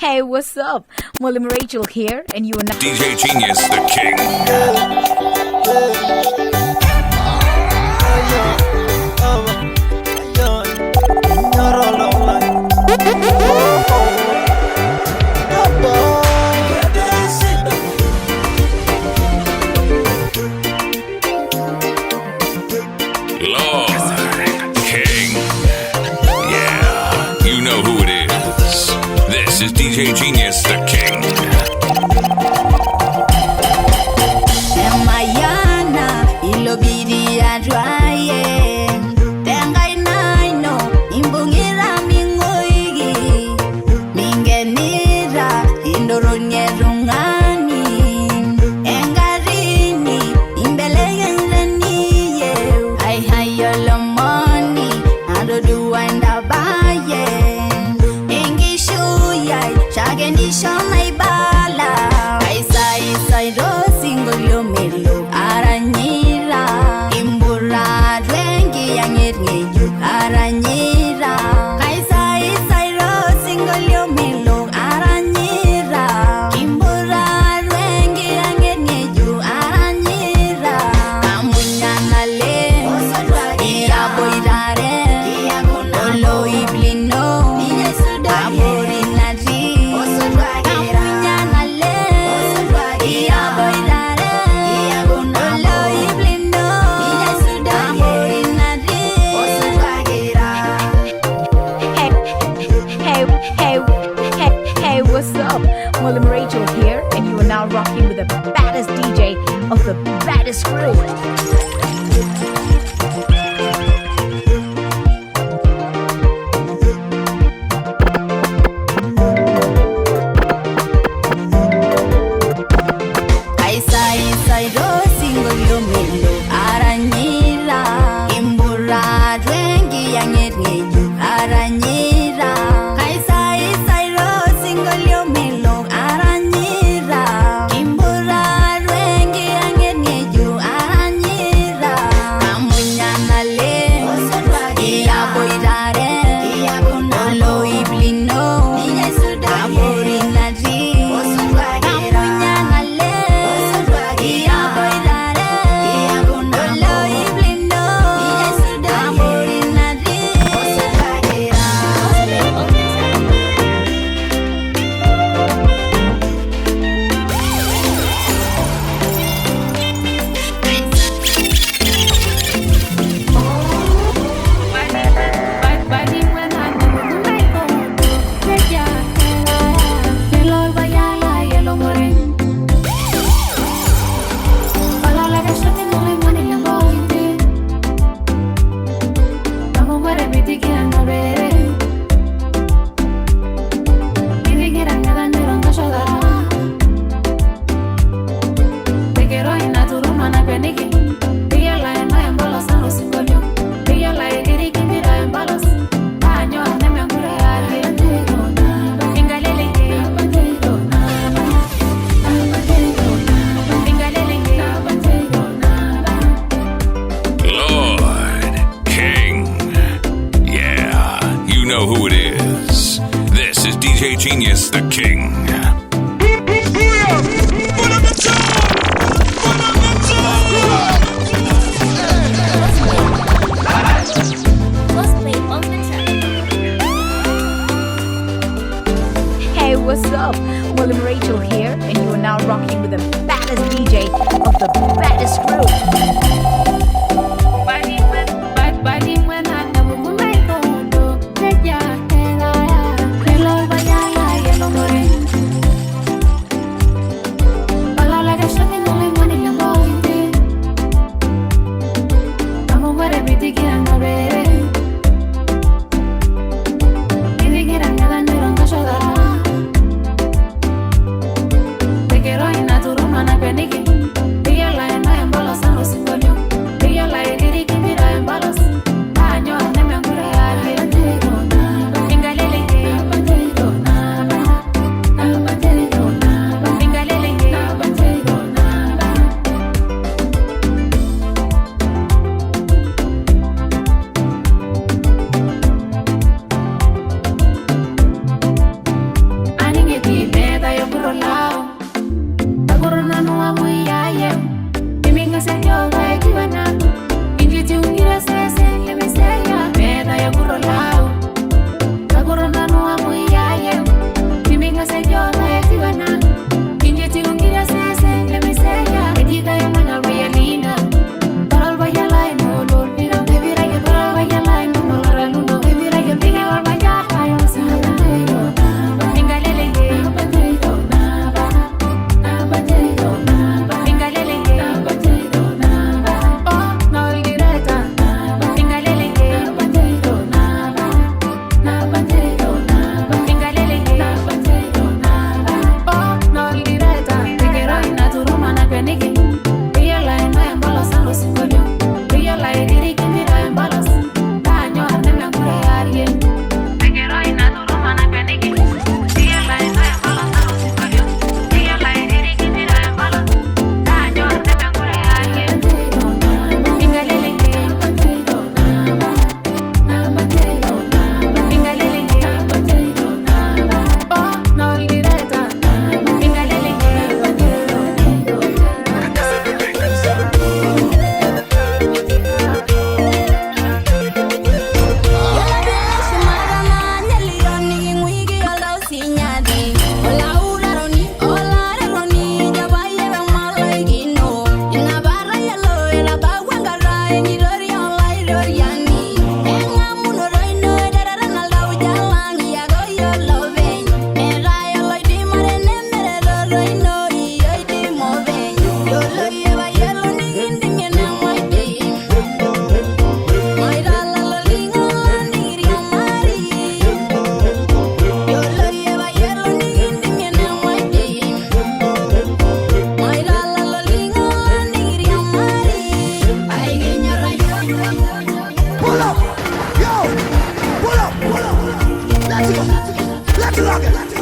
Hey, what's up? Molly Rachel here, and you are now DJ Genius, the king. Lord, king. Yeah, you know who it is. This is DJ Genius, the king. Mayana ilobidi adwaye tengai naino imbungira mingoigi mingenira indoronya rungani engarini imbelegenreniye ai hayolomoni adoduanda baye engishuya chagenisha maibala sai sai do single melo aranyira imbura dwengi yangergeju aranyira sai do single melo aranyira imbura dwengi yangergeju aranyira amunyana le iya boirare olo iblino amorinati Hey, what's up? Molly Rachel here, and you are now rocking with the baddest DJ of the baddest crew. sai do single melo aranyira imbura dwengi yangergeju aranyira sai do single melo aranyira imbura dwengi yangergeju aranyira amunyana le iya boirare olo iblino amorinati Who it is. This is DJ Genius, the king. Hey, what's up? Molly Rachel here, and you are now rocking with the baddest DJ of the baddest crew. Te quiero en la turma, na peniki. Ella la en bolos, a los 5 años.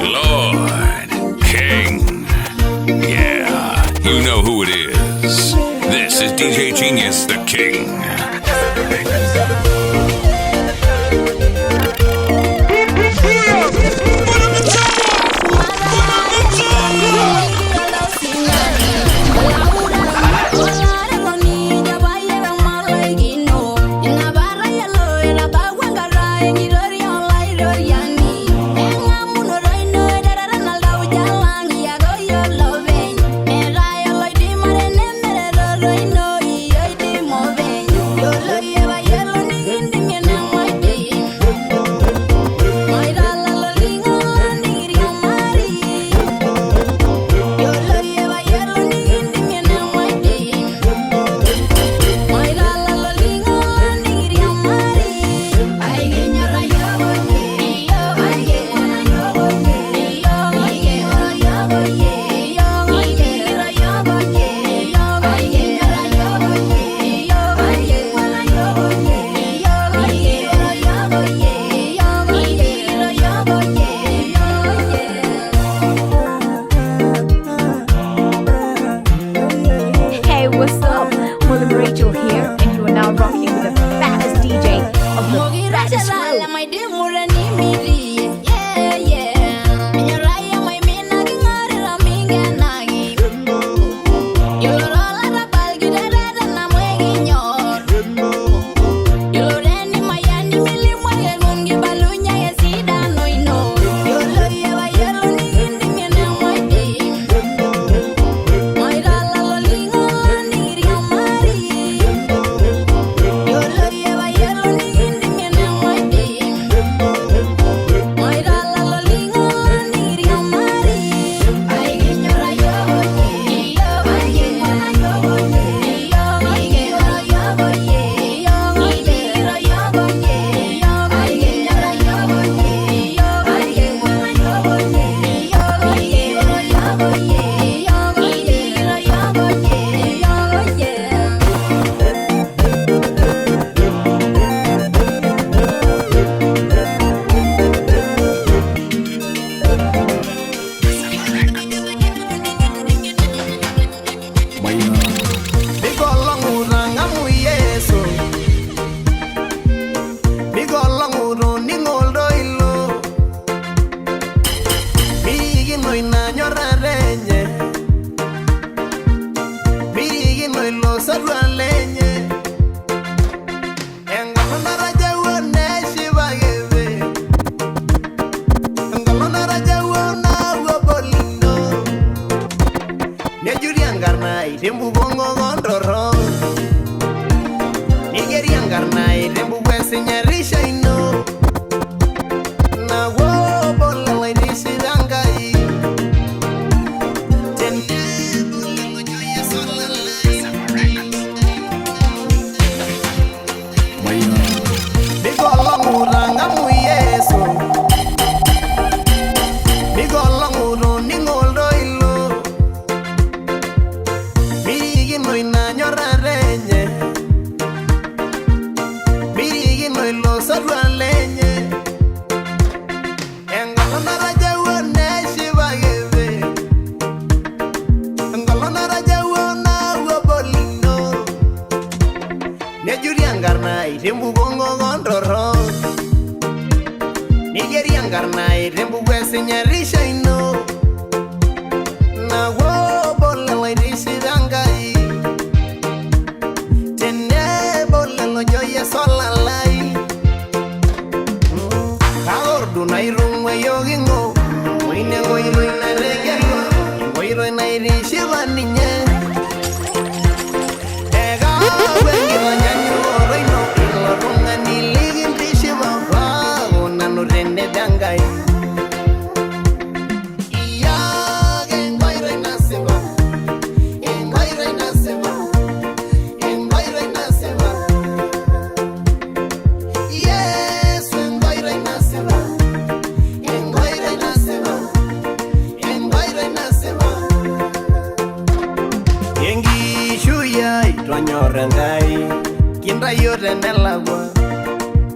Lord, King. Yeah, you know who it is. This is DJ Genius, the King.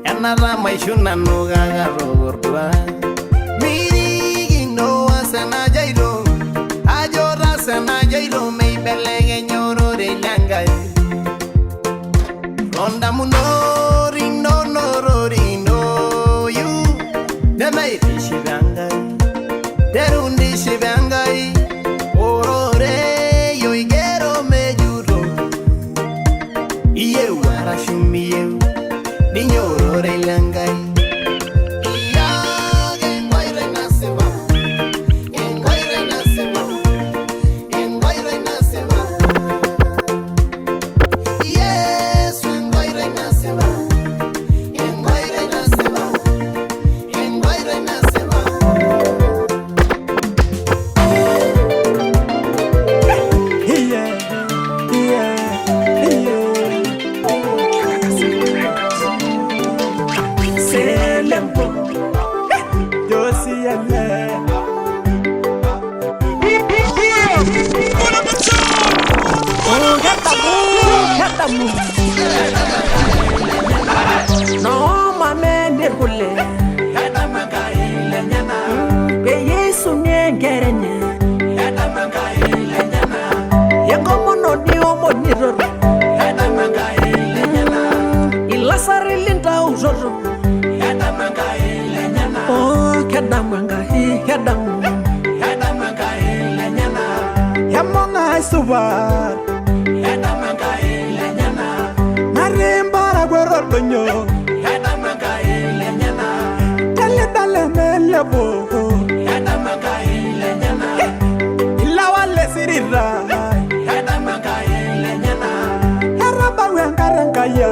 Enara maishuna nuga garordwa Miri Terundi shivangai orore yo igero mejuro iye wara shumiye ninyorore langai No mame de kule hada magai lenyana be yesu nyengerenye hada magai lenyana yangomo no dio moniro hada magai lenyana ilasari linda uzoro hada magai lenyana oh hada magai lenyana yamonga subar hada magai lenyana marimbara goror gonyo hada magai lenyana dale melebo hada magai lenyana ilawale sirira hada magai lenyana haraba wengarangaya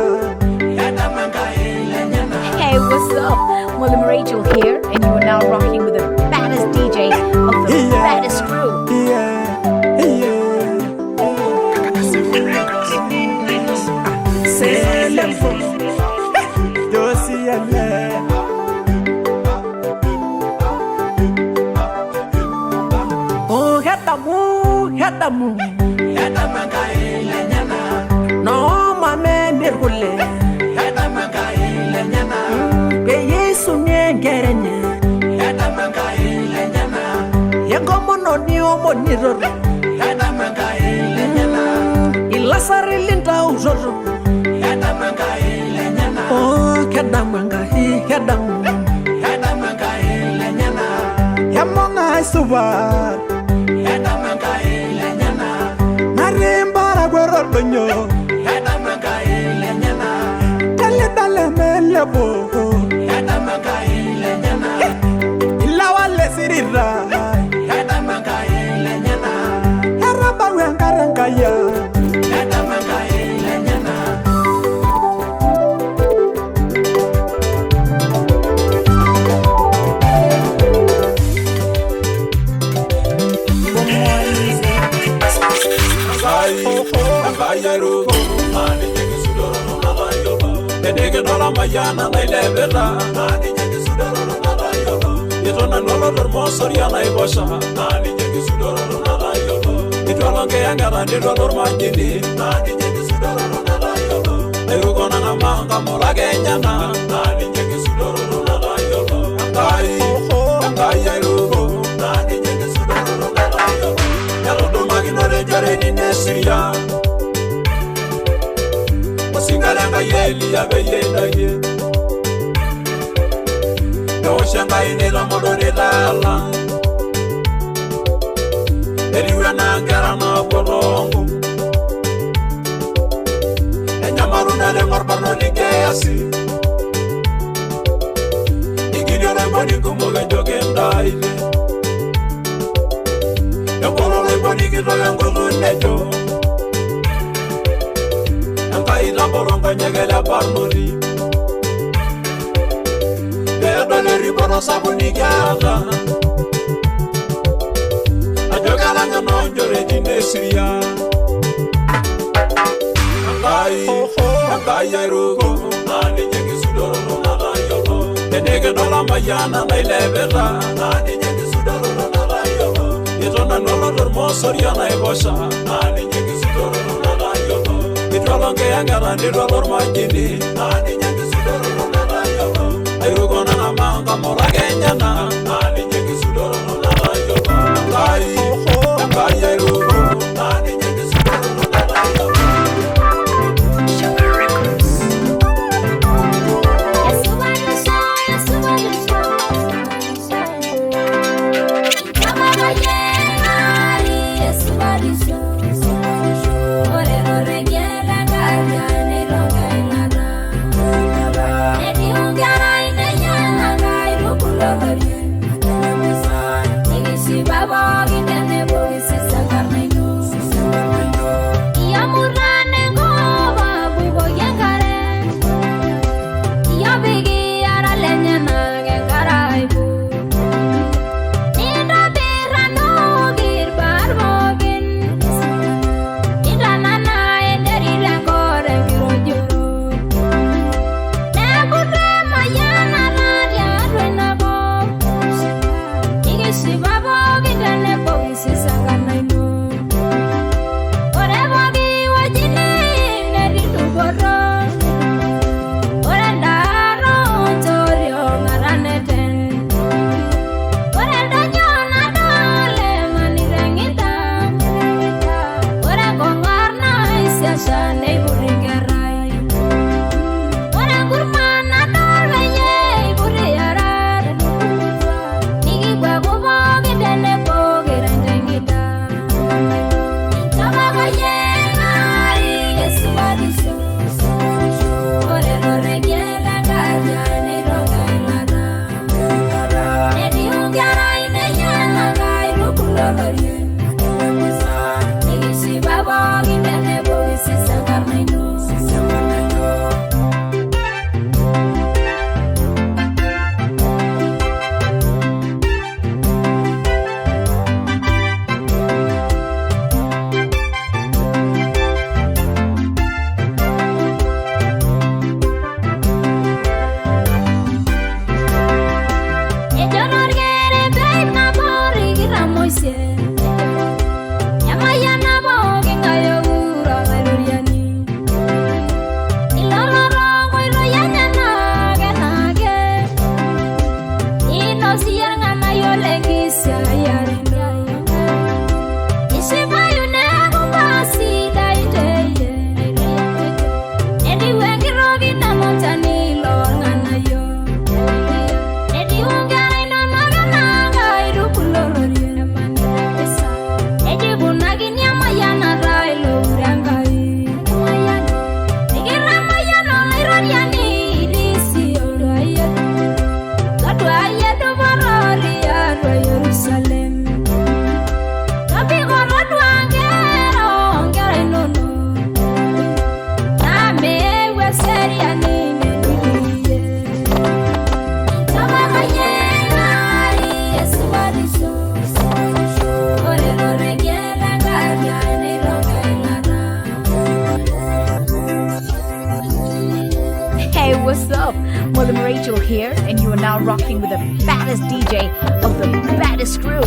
hada magai lenyana. Hey, what's up? William Rachel here, and you are now rocking with the baddest DJ of the baddest crew. Oh, hatamu hata magai lenyana no mame nirgule hata magai lenyana be yesu nyengerenye hata magai lenyana yangomo no dio moniro hata magai lenyana ilasari linda uzoro hata magai lenyana oh hata magai lenyana yamonga subar hata magai lenyana marimbara goror gonyo hata magai lenyana dale melebo hata magai lenyana ilawale sirira hata magai lenyana haraba wengarangaya hata magai lenyana. Yarugo, mani nyeki sudoro no nala yoba. Tenege nola mayana na ilebera, mani nyeki sudoro no nala yoba. Yetona nola dormo soria na ibosha, mani nyeki sudoro no nala yoba. Itwalonge yangara nidwa dorma njini, mani nyeki sudoro no nala yoba. Ayugo na namanga morage nyana, mani nyeki sudoro no nala yoba. Angai yarugo, mani nyeki sudoro no nala yoba. Yalodo maginore jare ni nesiria. Singalanga yeli abeyenda ye no shanga inela modore lala eliwa nangara na borongo enyamaruna le morbarno ligeyasi igidio le boni kumoga jogenda ile yokolo le boni kidoga ngolo nejo ila borongo nyegela barmori Bedo le ribono sabuni gala Ajogala ngano njore jinesria Angai yarugo Nani nyegi sudoro no nala yolo Tenege dola mayana na ilebera Nani nyegi sudoro no nala yolo Yetona nolo dormo soria na ibosha Nani nyegi sudoro no nala yolo Itwalonge yangara nidwa dorma njini Nani nyegi sudoro no nala yolo Ayugo na namanga morage nyana Nani nyegi sudoro no nala yolo Angai yarugo Nani nyegi sudoro no nala yolo. here, and you are now rocking with the baddest DJ of the baddest crew.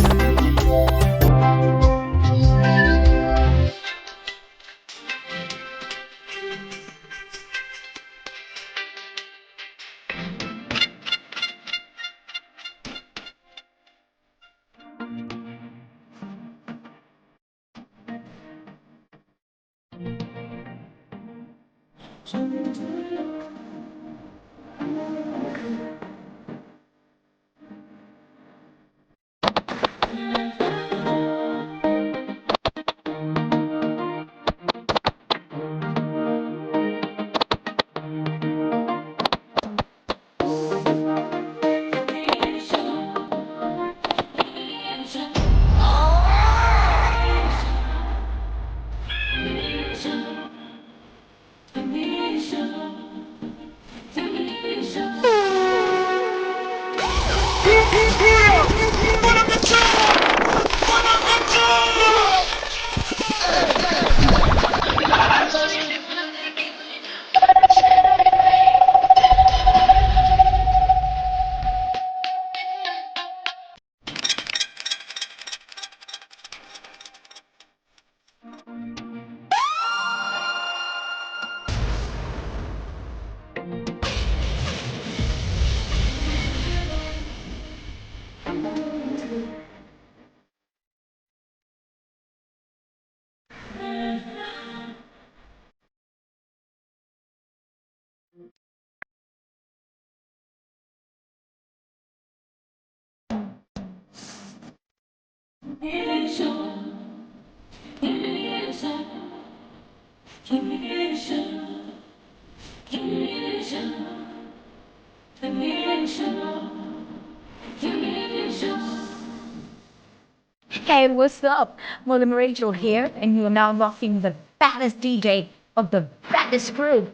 Hey, what's up? William Rachel here, and you are now rocking the baddest DJ of the baddest crew.